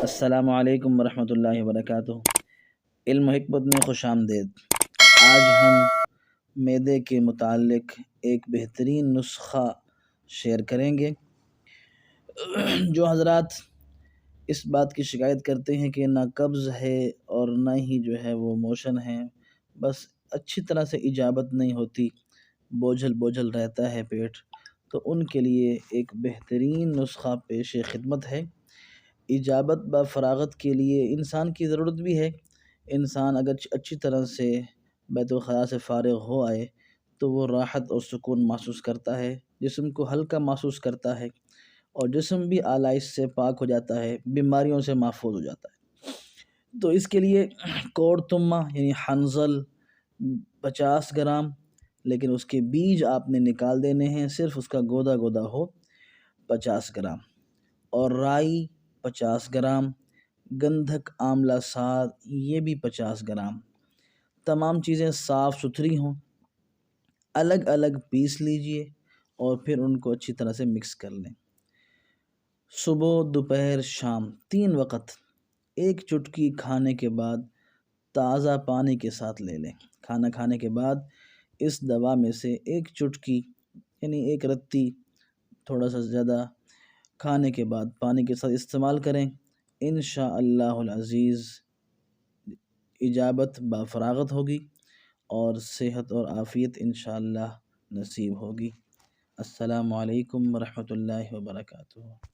السلام علیکم ورحمۃ اللہ وبرکاتہ۔ علم و حکمت میں خوش آمدید۔ آج ہم معدے کے متعلق ایک بہترین نسخہ شیئر کریں گے۔ جو حضرات اس بات کی شکایت کرتے ہیں کہ نہ قبض ہے اور نہ ہی جو ہے وہ موشن ہے، بس اچھی طرح سے اجابت نہیں ہوتی، بوجھل بوجھل رہتا ہے پیٹ، تو ان کے لیے ایک بہترین نسخہ پیش خدمت ہے۔ اجابت با فراغت کے لیے انسان کی ضرورت بھی ہے۔ انسان اگر اچھی طرح سے بیت الخلاء سے فارغ ہو آئے تو وہ راحت اور سکون محسوس کرتا ہے، جسم کو ہلکا محسوس کرتا ہے، اور جسم بھی آلائش سے پاک ہو جاتا ہے، بیماریوں سے محفوظ ہو جاتا ہے۔ تو اس کے لیے کوڑ تمہ یعنی حنظل 50 گرام، لیکن اس کے بیج آپ نے نکال دینے ہیں، صرف اس کا گودا گودا ہو، 50 گرام، اور رائی 50 گرام، گندھک آملہ سار یہ بھی 50 گرام۔ تمام چیزیں صاف ستھری ہوں، الگ الگ پیس لیجئے اور پھر ان کو اچھی طرح سے مکس کر لیں۔ صبح، دوپہر، شام 3 وقت ایک چٹکی کھانے کے بعد تازہ پانی کے ساتھ لے لیں۔ کھانا کھانے کے بعد اس دوا میں سے ایک چٹکی یعنی ایک رتی، تھوڑا سا زیادہ، کھانے کے بعد پانی کے ساتھ استعمال کریں۔ انشاءاللہ العزیز اجابت با فراغت ہوگی اور صحت اور عافیت انشاءاللہ نصیب ہوگی۔ السلام علیکم ورحمۃ اللہ وبرکاتہ۔